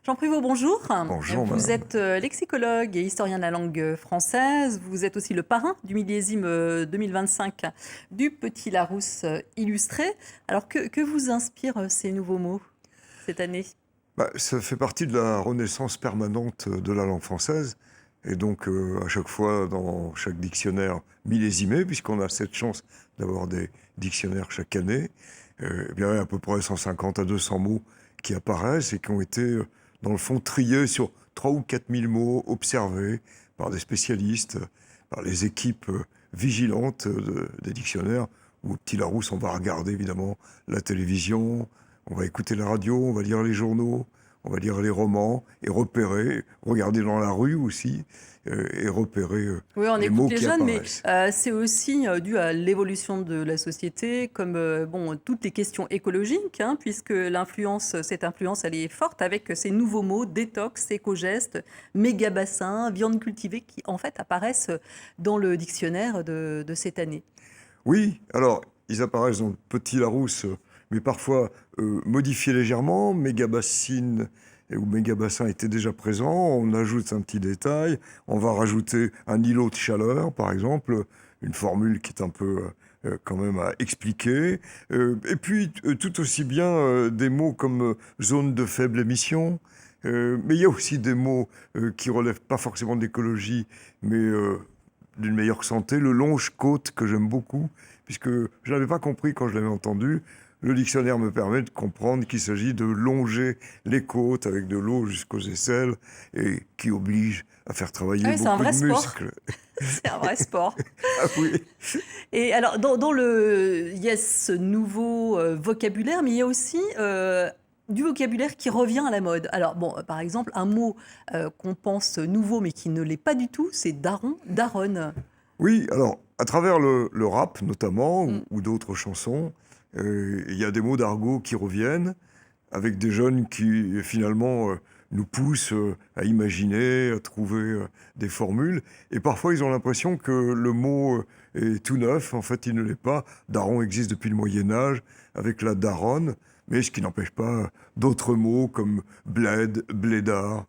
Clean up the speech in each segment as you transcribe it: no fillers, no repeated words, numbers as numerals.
Jean Prévost, bonjour. Bonjour, Vous madame. êtes lexicologue et historien de la langue française. Vous êtes aussi le parrain du millésime 2025 du Petit Larousse illustré. Alors, que vous inspirent ces nouveaux mots cette année? Ça fait partie de la renaissance permanente de la langue française. Et donc, à chaque fois, dans chaque dictionnaire millésimé, puisqu'on a cette chance d'avoir des dictionnaires chaque année, eh bien, il y a à peu près 150 à 200 mots qui apparaissent et qui ont été, dans le fond, triés sur 3 ou 4 000 mots observés par des spécialistes, par les équipes vigilantes des dictionnaires, où au Petit Larousse, on va regarder évidemment la télévision, on va écouter la radio, on va lire les journaux, on va lire les romans et repérer, regarder dans la rue aussi et repérer Oui, on les écoute mots les qui jeunes, mais apparaissent. c'est aussi dû à l'évolution de la société, comme bon, toutes les questions écologiques, hein, puisque cette influence, elle est forte avec ces nouveaux mots, détox, éco-gestes, méga-bassin, viande cultivée, qui en fait apparaissent dans le dictionnaire de cette année. Oui, alors, ils apparaissent dans le Petit Larousse, mais parfois modifiés légèrement. Mégabassine ou mégabassin était déjà présent. On ajoute un petit détail. On va rajouter un îlot de chaleur, par exemple, une formule qui est un peu quand même à expliquer. Et puis, tout aussi bien des mots comme zone de faible émission. Mais il y a aussi des mots qui relèvent pas forcément de l'écologie, mais d'une meilleure santé. Le longe-côte, que j'aime beaucoup, puisque je n'avais pas compris quand je l'avais entendu. Le dictionnaire me permet de comprendre qu'il s'agit de longer les côtes avec de l'eau jusqu'aux aisselles et qui oblige à faire Ah travailler oui, c'est un beaucoup vrai de sport. muscles. C'est un vrai sport. Ah oui. Et alors, il y a ce nouveau vocabulaire, mais il y a aussi du vocabulaire qui revient à la mode. Alors, bon, par exemple, un mot qu'on pense nouveau, mais qui ne l'est pas du tout, c'est daron, daronne. Oui, alors, à travers le rap notamment, Mm. ou d'autres chansons, il y a des mots d'argot qui reviennent, avec des jeunes qui finalement nous poussent à imaginer, à trouver des formules. Et parfois, ils ont l'impression que le mot est tout neuf. En fait, il ne l'est pas. Daron existe depuis le Moyen Âge, avec la daronne, mais ce qui n'empêche pas d'autres mots comme bled, blédard,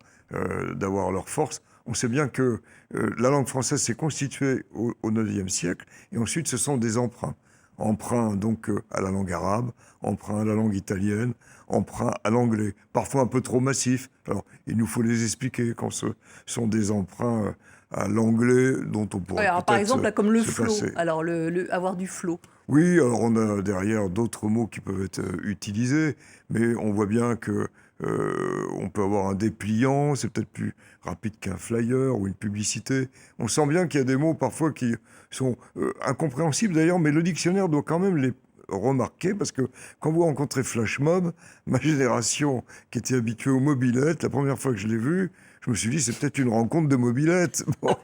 d'avoir leur force. On sait bien que la langue française s'est constituée au IXe siècle, et ensuite ce sont des emprunts. Emprunt donc à la langue arabe, emprunt à la langue italienne, emprunt à l'anglais, parfois un peu trop massifs. Alors, il nous faut les expliquer quand ce sont des emprunts à l'anglais dont on Ouais, pourrait alors, par peut-être exemple, là, comme le se flot. passer. Alors, avoir du flot. Oui, alors on a derrière d'autres mots qui peuvent être utilisés, mais on voit bien que on peut avoir un dépliant, c'est peut-être plus rapide qu'un flyer ou une publicité. On sent bien qu'il y a des mots parfois qui sont incompréhensibles d'ailleurs, mais le dictionnaire doit quand même les remarquer parce que quand vous rencontrez Flashmob, ma génération qui était habituée aux mobylettes, la première fois que je l'ai vu, je me suis dit c'est peut-être une rencontre de mobylettes. Bon,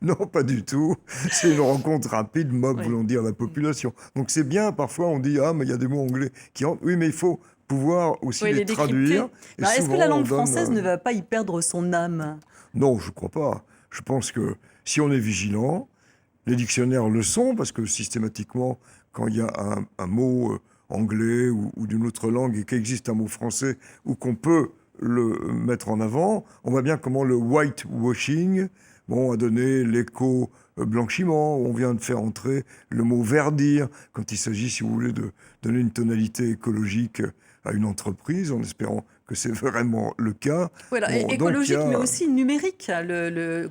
non, pas du tout. C'est une rencontre rapide, mob Oui. voulant dire la Mm. population. Donc c'est bien, parfois on dit, ah, mais il y a des mots anglais qui entrent. Oui, mais il faut pouvoir aussi Oui, les les traduire. décrypter. Et Mais alors, est-ce que souvent, la on langue donne... française ne va pas y perdre son âme? Non, je crois pas. Je pense que si on est vigilant, les dictionnaires le sont, parce que systématiquement, quand il y a un mot anglais ou d'une autre langue et qu'il existe un mot français ou qu'on peut le mettre en avant, on voit bien comment le whitewashing bon, a donné l'éco-blanchiment. On vient de faire entrer le mot verdir quand il s'agit, si vous voulez, de donner une tonalité écologique à une entreprise, en espérant que c'est vraiment le cas. Voilà, Bon, donc il y écologique, mais a aussi numérique,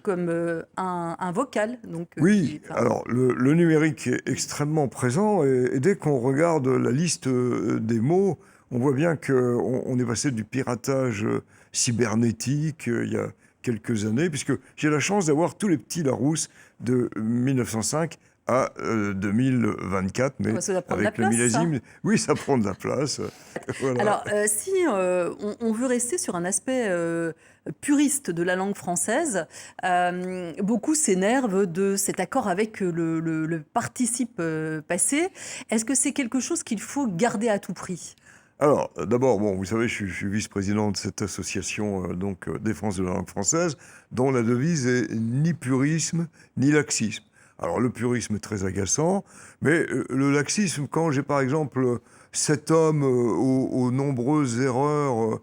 comme un vocal, donc oui, enfin, alors le numérique est extrêmement présent et dès qu'on regarde la liste des mots, on voit bien qu'on est passé du piratage cybernétique il y a quelques années, puisque j'ai la chance d'avoir tous les petits Larousse de 1905 à 2024, ah mais bah, ça doit prendre de la avec le place, ça. millésime, oui, ça prend de la place. Voilà. Alors, si on veut rester sur un aspect puriste de la langue française, beaucoup s'énervent de cet accord avec le participe passé. Est-ce que c'est quelque chose qu'il faut garder à tout prix? Alors, d'abord, bon, vous savez, je suis vice-président de cette association Défense de la langue française, dont la devise est ni purisme, ni laxisme. Alors, le purisme est très agaçant, mais le laxisme, quand j'ai par exemple cet homme aux nombreuses erreurs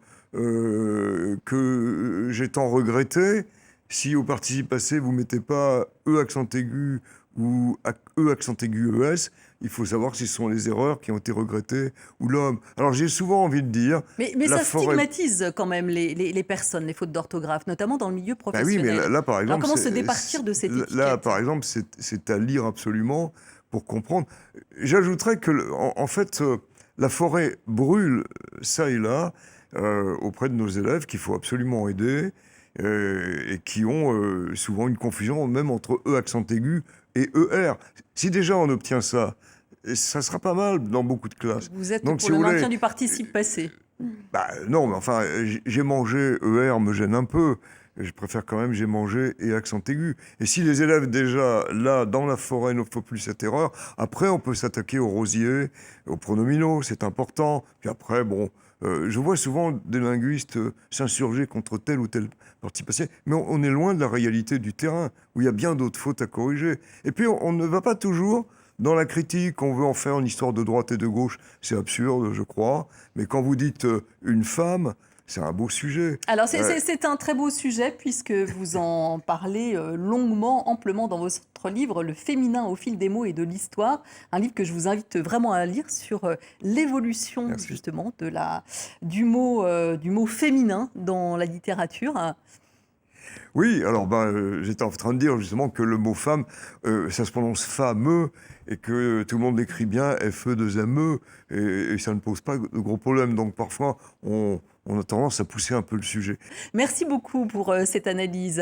que j'ai tant regretté. Si au participe passé, vous ne mettez pas E accent aigu ou E accent aigu ES, il faut savoir si ce sont les erreurs qui ont été regrettées ou l'homme. Alors j'ai souvent envie de dire... Mais la ça forêt... stigmatise quand même les personnes, les fautes d'orthographe, notamment dans le milieu Ben oui, mais professionnel. là, par Alors exemple... comment se départir de cette étiquette? Là, par exemple, c'est à lire absolument pour comprendre. J'ajouterais que, en fait, la forêt brûle ça et là auprès de nos élèves qu'il faut absolument aider et qui ont souvent une confusion même entre E accent aigu et ER. Si déjà on obtient ça, ça sera pas mal dans beaucoup de classes. Vous êtes Donc, pour si le vous voulez, maintien du participe passé. bah, non, mais enfin, j'ai mangé, ER me gêne un peu. Je préfère quand même j'ai mangé et accent aigu. Et si les élèves déjà, là, dans la forêt, ne font plus cette erreur, après, on peut s'attaquer aux rosiers, aux pronominaux, c'est important. Puis après, bon, je vois souvent des linguistes s'insurger contre tel ou tel participe passé, mais on est loin de la réalité du terrain, où il y a bien d'autres fautes à corriger. Et puis, on ne va pas toujours... Dans la critique, on veut en faire une histoire de droite et de gauche, c'est absurde, je crois. Mais quand vous dites une femme, c'est un beau sujet. Alors c'est un très beau sujet puisque vous en parlez longuement, amplement dans votre livre Le féminin au fil des mots et de l'histoire, un livre que je vous invite vraiment à lire sur l'évolution Merci. justement du mot féminin dans la littérature. Oui, alors j'étais en train de dire justement que le mot femme, ça se prononce fameux et que tout le monde l'écrit bien FE2ME et ça ne pose pas de gros problèmes. Donc parfois, on a tendance à pousser un peu le sujet. Merci beaucoup pour cette analyse.